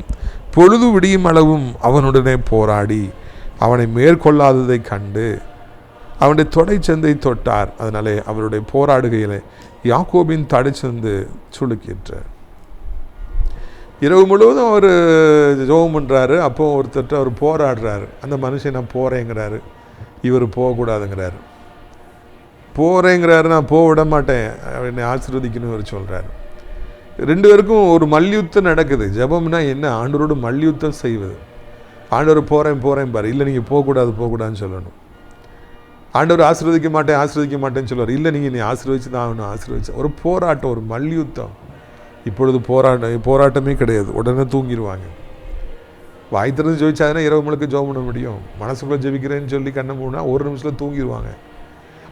[SPEAKER 4] பொழுது விடியும் அளவும் அவனுடனே போராடி அவனை மேற்கொள்ளாததை கண்டு அவனுடைய தொடைச்சந்தை தொட்டார். அதனாலே அவருடைய போராடுகையில் யாக்கோபின் தடைச்சந்து சுளுக்கிற்றார். இரவு முழுவதும் அவர் ஜெபம் பண்ணுறாரு. அப்போ ஒருத்தர் அவர் போராடுறாரு. அந்த மனுஷன் நான் போகிறேங்கிறாரு, இவர் போகக்கூடாதுங்கிறாரு. போகிறேங்கிறாரு, நான் போக விட மாட்டேன், என்னை ஆசீர்வதிக்கணும்னு இவர் சொல்கிறாரு. ரெண்டு பேருக்கும் ஒரு மல்யுத்தம் நடக்குது. ஜெபம்னா என்ன? ஆண்டவரோடு மல்யுத்தம் செய்வது. ஆண்டவர் போகிறேன் பாரு, இல்லை நீங்கள் போகக்கூடாதுன்னு சொல்லணும். ஆண்டவர் ஆசீர்வதிக்க மாட்டேன்னு சொல்லுவார். இல்லை நீங்கள் நீ ஆசீர்வதிச்சு தான் ஆகணும், ஆசீர்வதிச்சு. ஒரு போராட்டம், ஒரு மல்யுத்தம். இப்பொழுது போராட்டமே கிடையாது. உடனே தூங்கிடுவாங்க. வாய் திறந்து ஜெபிச்சாதுன்னா இரவு முழுக்க ஜெபம் பண்ண முடியும். மனசுக்குள்ளே ஜெபிக்கிறேன்னு சொல்லி கண்ணை மூடினா ஒரு நிமிஷத்தில் தூங்கிடுவாங்க.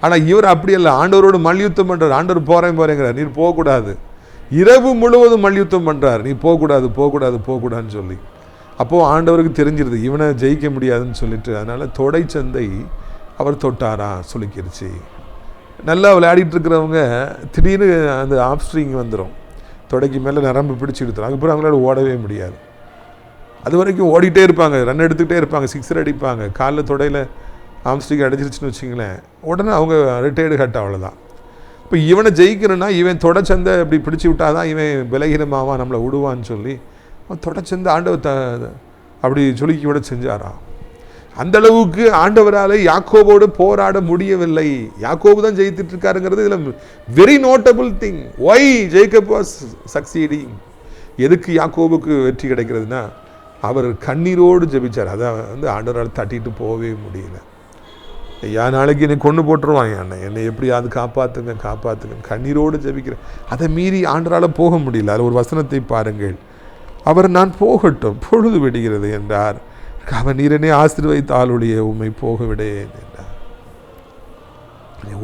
[SPEAKER 4] ஆனால் இவர் அப்படி இல்லை. ஆண்டவரோடு மல்யுத்தம் பண்ணுறார். ஆண்டவர் போகிறேங்கிறார், நீர் போகக்கூடாது. இரவு முழுவதும் மல்யுத்தம் பண்ணுறார், நீ போகக்கூடாதுன்னு சொல்லி. அப்போது ஆண்டவருக்கு தெரிஞ்சிருது இவனை ஜெயிக்க முடியாதுன்னு சொல்லிட்டு. அதனால் தொடைச்சந்தை அவர் தொட்டாரா சுளுக்கிருச்சு. நல்லா விளையாடிட்டு இருக்கிறவங்க திடீர்னு அந்த ஆப்ஸ்ட்ரிங் வந்துடும், தொடைக்கு மேலே நரம்பு பிடிச்சி எடுத்துரும். அதுக்கப்புறம் அவங்களால ஓடவே முடியாது. அது வரைக்கும் ஓடிட்டே இருப்பாங்க, ரன் எடுத்துக்கிட்டே இருப்பாங்க, சிக்ஸர் அடிப்பாங்க. காலில் தொடையில் ஆம்ஸ்ட்ரிங் அடிச்சிருச்சுன்னு வச்சிங்களேன், உடனே அவங்க ரிட்டையர்டு கட். அவ்வளோதான். இப்போ இவனை ஜெயிக்கணும்னா இவன் தொடைச்சந்தை இப்படி பிடிச்சி விட்டாதான் இவன் விலகினமாவான், நம்மளை விடுவான்னு சொல்லி அவன் தொடைச்சந்தை ஆண்டவர் அப்படி சுளுக்கி விட செஞ்சாராம். அந்த அளவுக்கு ஆண்டவரால் யாக்கோபோடு போராட முடியவில்லை. யாக்கோபு தான் ஜெயித்துட்டு இருக்காருங்கிறது இதில் very notable thing. Why Jacob was succeeding. எதுக்கு யாக்கோபுக்கு வெற்றி கிடைக்கிறதுனா அவர் கண்ணீரோடு ஜெபிச்சார். அதை ஆண்டவரால் தட்டிட்டு போகவே முடியல. ஐயா நாளைக்கு என்னை கொண்டு போட்டுருவாங்க, என்னை எப்படியாவது காப்பாற்றுங்க கண்ணீரோடு ஜெபிக்கிறேன். அதை மீறி ஆண்டவரால் போக முடியல. அதில் ஒரு வசனத்தை பாருங்கள். அவர் நான் போகட்டும், பொழுது விடுகிறது என்றார். அவன் நீரனே ஆசீர்வதித்தாலுடைய உம்மை போக விடேன் என்றார்.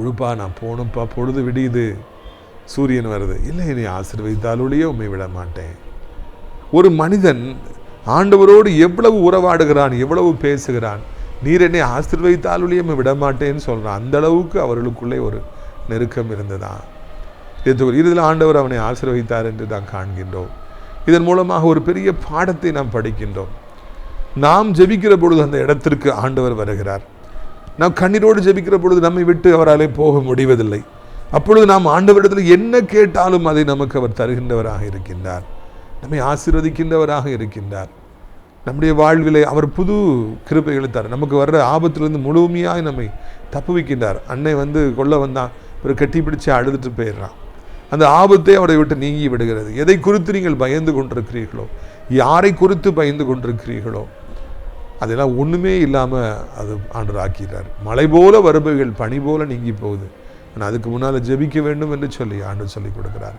[SPEAKER 4] உழுப்பா நான் போகணும்ப்பா, பொழுது விடியுது, சூரியன் வருது. இல்லை, என்னை ஆசீர்வதித்தாலுடைய உம்மை விட மாட்டேன். ஒரு மனிதன் ஆண்டவரோடு எவ்வளவு உறவாடுகிறான், எவ்வளவு பேசுகிறான், நீர் என்னை ஆசீர்வதித்தாலுடைய உம்மை விட மாட்டேன்னு சொல்கிறான். அந்த அளவுக்கு அவர்களுக்குள்ளே ஒரு நெருக்கம் இருந்ததான். இதில் ஆண்டவர் அவனை ஆசீர்வதித்தார் என்று தான் காண்கின்றோம். இதன் மூலமாக ஒரு பெரிய பாடத்தை நாம் படிக்கின்றோம். நாம் ஜெபிக்கிற பொழுது அந்த இடத்திற்கு ஆண்டவர் வருகிறார். நாம் கண்ணீரோடு ஜெபிக்கிற பொழுது நம்மை விட்டு அவராலே போக முடிவதில்லை. அப்பொழுது நாம் ஆண்டவரிடத்தில் என்ன கேட்டாலும் அதை நமக்கு அவர் தருகின்றவராக இருக்கின்றார், நம்மை ஆசீர்வதிக்கின்றவராக இருக்கின்றார். நம்முடைய வாழ்விலே அவர் புது கிருபைகளை தர, நமக்கு வர்ற ஆபத்திலிருந்து முழுமையாக நம்மை தப்புவிக்கின்றார். அன்னை கொள்ள வந்தான், ஒரு கட்டி பிடிச்சி அழுதுட்டு போயிடுறான். அந்த ஆபத்தை அவரை விட்டு நீங்கி விடுகிறது. எதை குறித்து நீங்கள் பயந்து கொண்டிருக்கிறீர்களோ, யாரை குறித்து பயந்து கொண்டிருக்கிறீர்களோ, அதெல்லாம் ஒன்றுமே இல்லாமல் அது ஆண்டவர் ஆக்கிறார். மழை போல வருபவைகள் பனி போல நீங்கி போகுது. ஆனால் அதுக்கு முன்னால் ஜெபிக்க வேண்டும் என்று சொல்லி ஆண்டவர் சொல்லிக் கொடுக்கிறார்.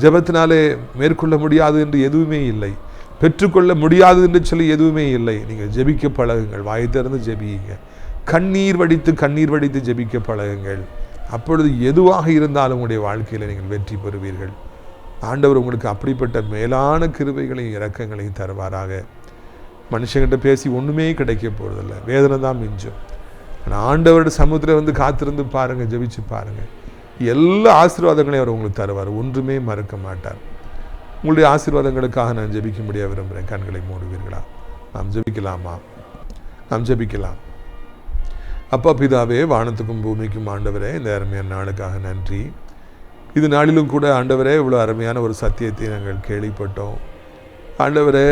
[SPEAKER 4] ஜெபத்தினாலே மேற்கொள்ள முடியாது என்று எதுவுமே இல்லை, பெற்றுக்கொள்ள முடியாது என்று சொல்லி எதுவுமே இல்லை. நீங்கள் ஜெபிக்க பழகுங்கள், வாயை திறந்து ஜெபியுங்க, கண்ணீர் வடித்து ஜெபிக்க பழகுங்கள். அப்பொழுது எதுவாக இருந்தாலும் உங்களுடைய வாழ்க்கையில் நீங்கள் வெற்றி பெறுவீர்கள். ஆண்டவர் உங்களுக்கு அப்படிப்பட்ட மேலான கிருபைகளையும் இரக்கங்களையும் தருவாராக. மனுஷங்கிட்ட பேசி ஒன்றுமே கிடைக்க போகிறதில்ல, வேதனை தான் மிஞ்சும். ஆனால் ஆண்டவருடைய சமுத்திரம் காத்திருந்து பாருங்கள், ஜெபிச்சு பாருங்கள், எல்லா ஆசீர்வாதங்களையும் அவர் உங்களுக்கு தருவார், ஒன்றுமே மறக்க மாட்டார். உங்களுடைய ஆசீர்வாதங்களுக்காக நான் ஜெபிக்க முடிய விரும்புகிறேன். கண்களை மூடுவீர்களா? நாம் ஜெபிக்கலாமா? நாம் ஜெபிக்கலாம். அப்பா பிதாவே, வானத்துக்கும் பூமிக்கும் ஆண்டவரே, இந்த அருமையான நாளுக்காக நன்றி. இது நாளிலும் கூட ஆண்டவரே இவ்வளோ அருமையான ஒரு சத்தியத்தை நாங்கள் கேள்விப்பட்டோம். ஆண்டவரே,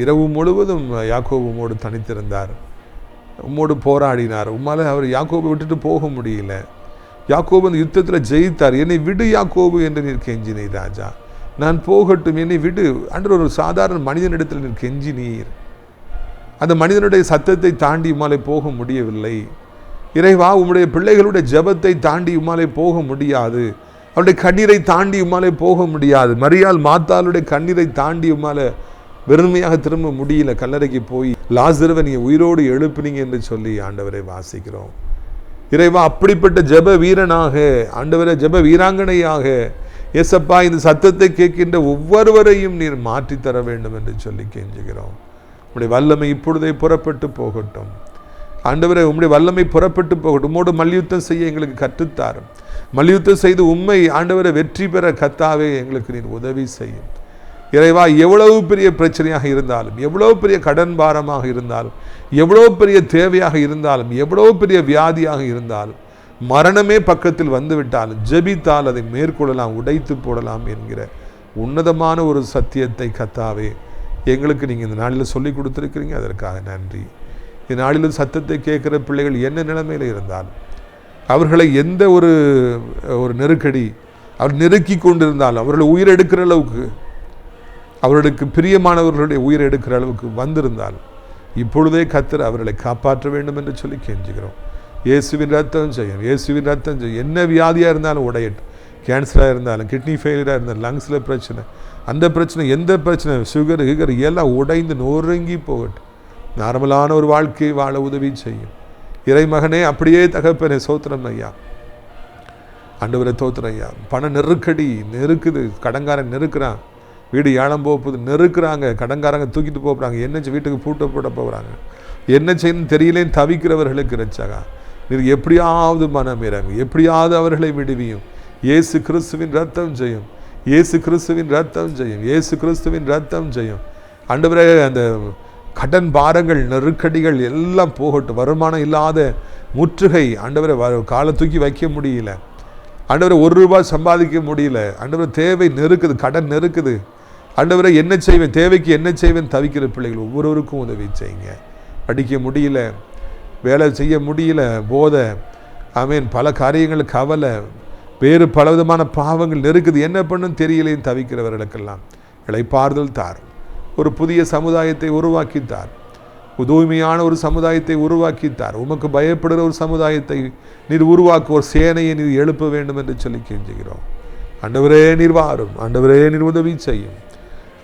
[SPEAKER 4] இரவு முழுவதும் யாக்கோபு உம்மோடு தனித்திருந்தார், உம்மோடு போராடினார். உம்மால் அவர் யாக்கோபை விட்டுட்டு போக முடியல. யாக்கோபு அந்த யுத்தத்தில் ஜெயித்தார். என்னை விடு யாக்கோபு என்று நீர் கெஞ்சினீர் ராஜா, நான் போகட்டும், என்னை விடு. ஆண்டவர் ஒரு சாதாரண மனிதனிடத்தில் நீர் கெஞ்சினீர். அந்த மனிதனுடைய சத்தத்தை தாண்டி உம்மாலே போக முடியவில்லை. இறைவா, உம்முடைய பிள்ளைகளுடைய ஜெபத்தை தாண்டி உம்மாலே போக முடியாது. அவருடைய கண்ணீரை தாண்டி உம்மாலே போக முடியாது. மரியாள் மாத்தாளுடைய கண்ணீரை தாண்டி உம்மால வெறுமையாக திரும்ப முடியல. கல்லறைக்கு போய் லாசருவை நீங்கள் உயிரோடு எழுப்பினீங்க என்று சொல்லி ஆண்டவரை வாசிக்கிறோம். இறைவா, அப்படிப்பட்ட ஜெப வீரனாக, ஆண்டவரை ஜெப வீராங்கனையாக, ஏசப்பா, இந்த சத்தத்தை கேட்கின்ற ஒவ்வொருவரையும் நீர் மாற்றித்தர வேண்டும் என்று சொல்லி கெஞ்சுகிறோம். உம்முடைய வல்லமை இப்பொழுதே புறப்பட்டு போகட்டும். ஆண்டவரே, உம்முடைய வல்லமை புறப்பட்டு போகட்டும். உம்மோடு மல்யுத்தம் செய்ய எங்களுக்கு கற்றுத்தாரும். மல்யுத்தம் செய்து உம்மை ஆண்டவரை வெற்றி பெற கத்தாவே எங்களுக்கு நீர் உதவி செய்யும். இறைவா, எவ்வளவு பெரிய பிரச்சனையாக இருந்தாலும், எவ்வளவு பெரிய கடன் பாரமாக இருந்தாலும், எவ்வளவு பெரிய தேவையாக இருந்தாலும், எவ்வளவு பெரிய வியாதியாக இருந்தாலும், மரணமே பக்கத்தில் வந்துவிட்டாலும் ஜெபித்தால் அதை மேற்கொள்ளலாம், உடைத்து போடலாம் என்கிற உன்னதமான ஒரு சத்தியத்தை கர்த்தாவே எங்களுக்கு நீங்கள் இந்த நாளில் சொல்லி கொடுத்துருக்கிறீங்க. அதற்காக நன்றி. இந்த நாளில் சத்தத்தை கேட்குற பிள்ளைகள் என்ன நிலைமையில் இருந்தாலும், அவர்களை எந்த ஒரு நெருக்கடி அவர் நெருக்கி கொண்டிருந்தாலும், அவர்களை உயிரெடுக்கிற அளவுக்கு, அவர்களுக்கு பிரியமானவர்களுடைய உயிர் எடுக்கிற அளவுக்கு வந்திருந்தாலும் இப்பொழுதே கர்த்தர் அவர்களை காப்பாற்ற வேண்டும் என்று சொல்லி கெஞ்சுகிறோம். இயேசுவின் ரத்தம் செய்யும், இயேசுவின் ரத்தம் செய்யும். என்ன வியாதியாக இருந்தாலும் உடையட்டும். கேன்சராக இருந்தாலும், கிட்னி ஃபெயிலியராக இருந்தாலும், லங்ஸில் பிரச்சனை, அந்த பிரச்சனை, எந்த பிரச்சனை, சுகர் எல்லாம் உடைந்து நொறுங்கி போகட்டும். நார்மலான ஒரு வாழ்க்கையை வாழ உதவி செய்யும். இறைமகனே, அப்படியே தகப்பனே, சோத்திரம் ஐயா. ஆண்டவரை தோத்திரம் ஐயா. பண நெருக்கடி நெருக்குது, கடன்காரன் நெருக்கிறான், வீடு ஏலம் போகுது, நெருக்கிறாங்க, கடன்காரங்க தூக்கிட்டு போகிறாங்க, என்ன வீட்டுக்கு பூட்ட போட போகிறாங்க, என்ன செய்யணும்னு தெரியலேன்னு தவிக்கிறவர்களுக்கு ரட்சகா நீர் எப்படியாவது மனம் இறங்கு, எப்படியாவது அவர்களை விடுவியும். இயேசு கிறிஸ்துவின் ரத்தம் செய்யும், இயேசு கிறிஸ்துவின் ரத்தம் செய்யும், இயேசு கிறிஸ்துவின் ரத்தம் செய்யும். ஆண்டவரே, அந்த கடன் பாரங்கள், நெருக்கடிகள் எல்லாம் போகட்டும். வருமானம் இல்லாத முற்றுகை, ஆண்டவரை காலை தூக்கி வைக்க முடியல, ஆண்டவரை ₹1 சம்பாதிக்க முடியல, ஆண்டவரை தேவை நெருக்குது, கடன் நெருக்குது, ஆண்டவரை என்ன செய்வேன், தேவைக்கு என்ன செய்வேன் தவிக்கிற பிள்ளைகள் ஒவ்வொருவருக்கும் உதவி செய்யுங்க. படிக்க முடியல, வேலை செய்ய முடியல, போதை, ஆமேன், பல காரியங்கள் கவலை, வேறு பலவிதமான பாவங்கள் நெருக்குது, என்ன பண்ணுன்னு தெரியலேன்னு தவிக்கிறவர்களுக்கெல்லாம் இளைப்பாறுதல் தார். ஒரு புதிய சமுதாயத்தை உருவாக்கித்தார், தூய்மையான ஒரு சமுதாயத்தை உருவாக்கித்தார். உமக்கு பயப்படுகிற ஒரு சமுதாயத்தை நீர் உருவாக்க, ஒரு சேனையை நீர் எழுப்ப வேண்டும் என்று சொல்லி கெஞ்சுகிறோம். ஆண்டவரே நீர் வாரும், ஆண்டவரே நீர் உதவி செய்யும்,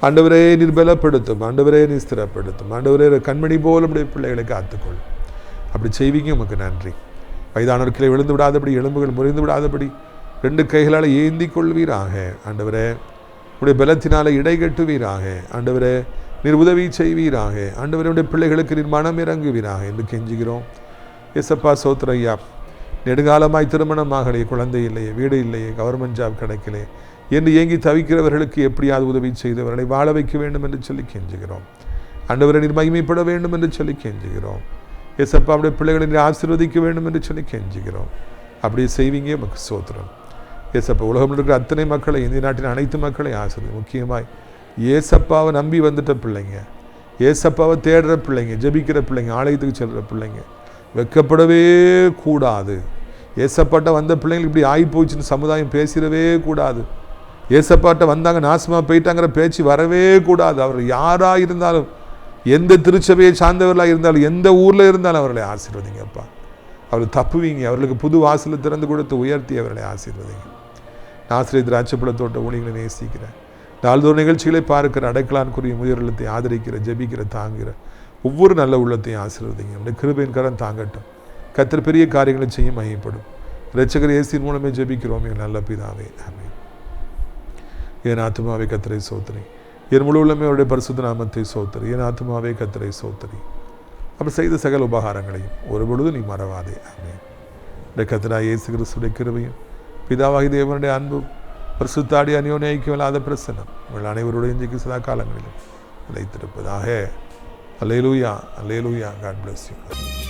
[SPEAKER 4] ஆண்டவரே நீர் பலப்படுத்தும், ஆண்டவரே நீர் ஸ்திரப்படுத்தும், ஆண்டவரே கண்மணி போல நம்முடைய பிள்ளைகளை காத்துக்கொள்ளும். அப்படி செய்வீங்க, உமக்கு நன்றி. வயதானவர் கிளை விழுந்து விடாதபடி, எலும்புகள் முறிந்து விடாதபடி 2 கைகளால் ஏந்தி கொள்வீராக. ஆண்டவரே, உடைய பலத்தினால இடை கட்டுவீராக. ஆண்டவரே, நீர் உதவி செய்வீராக. ஆண்டவருடைய பிள்ளைகளுக்கு நீர் மனம் இறங்குவீராக என்று கெஞ்சுகிறோம். ஏசப்பா, சோத்திரம் ஐயா. நெடுங்காலமாய் திருமணமாகலையே, குழந்தை இல்லையே, வீடு இல்லையே, கவர்மெண்ட் ஜாப் கிடைக்கலையே என்று ஏங்கி தவிக்கிறவர்களுக்கு எப்படியாவது உதவி செய்தவர்களை வாழ வைக்க வேண்டும் என்று சொல்லி கெஞ்சுகிறோம். ஆண்டவரை நீர் மகிமைப்பட வேண்டும் என்று சொல்லி கெஞ்சுகிறோம். ஏசப்பா, அவருடைய பிள்ளைகளை நீர் ஆசீர்வதிக்க வேண்டும் என்று சொல்லி கெஞ்சுகிறோம். அப்படியே செய்வீங்க, நமக்கு சோத்திரம். ஏசப்பா, உலகம் இருக்கிற அத்தனை மக்களை, இந்திய நாட்டின் அனைத்து மக்களை ஆசீர்வதி. முக்கியமாய் ஏசப்பாவை நம்பி வந்துட்ட பிள்ளைங்க, ஏசப்பாவை தேடுற பிள்ளைங்க, ஜெபிக்கிற பிள்ளைங்க, ஆலயத்துக்கு செல்கிற பிள்ளைங்க வெக்கப்படவே கூடாது. ஏசப்பாட்ட வந்த பிள்ளைங்களுக்கு இப்படி ஆகி போச்சுன்னு சமுதாயம் பேசிடவே கூடாது. ஏசப்பாட்ட வந்தாங்க நாசமாக போயிட்டாங்கிற பேச்சு வரவே கூடாது. அவர் யாராக இருந்தாலும், எந்த திருச்சபையை சார்ந்தவர்களாக இருந்தாலும், எந்த ஊரில் இருந்தாலும் அவர்களை ஆசீர்வதிங்கப்பா. அவர்கள் தப்புவீங்க, அவர்களுக்கு புது வாசலை திறந்து கொடுத்து உயர்த்தி அவர்களை ஆசீர்வதிங்க. ஆசிரியர் திராட்சைப்பழ தோட்ட ஊழியர்களை நேசிக்கிறேன். நாள்தோறும் நிகழ்ச்சிகளை பார்க்கிற, அடைக்கலான்குரிய முதியோர்களுத்தை ஆதரிக்கிற, ஜெபிக்கிற, தாங்குகிற ஒவ்வொரு நல்ல உள்ளத்தையும் ஆசீர்வதிங்க. நம்முடைய கிருபையின் கரம் தாங்கட்டும். கர்த்தர் பெரிய காரியங்களை செய்ய மகிமைப்படும். இரட்சகர் இயேசுவின் மூலமே ஜெபிக்கிறோம் எங்கள் நல்ல பிதாவே, ஆமென். என் ஆத்துமாவே கர்த்தரை சோத்திரி, என் முழு உள்ளமே அவருடைய பரிசுத்த நாமத்தை சோத்திரி. என் ஆத்துமாவே கர்த்தரை சோத்திரி, அவர் செய்த சகல உபகாரங்களையும் ஒரு பொழுது நீ மறவாதே, ஆமென். இந்த கர்த்தராகிய இயேசு கிறிஸ்துவின் கிருபையும் பிதாவாகிய தேவனுடைய அன்பும் பரிசுத்தாடி அந்யோன்ய ஐக்கியமில்லாத பிரசன்னம் உங்கள் அனைவருடைய இன்றைக்கு சதா காலங்களிலும் நிலைத்திருப்பதாக. அல்லேலூயா, அல்லேலூயா. God bless you.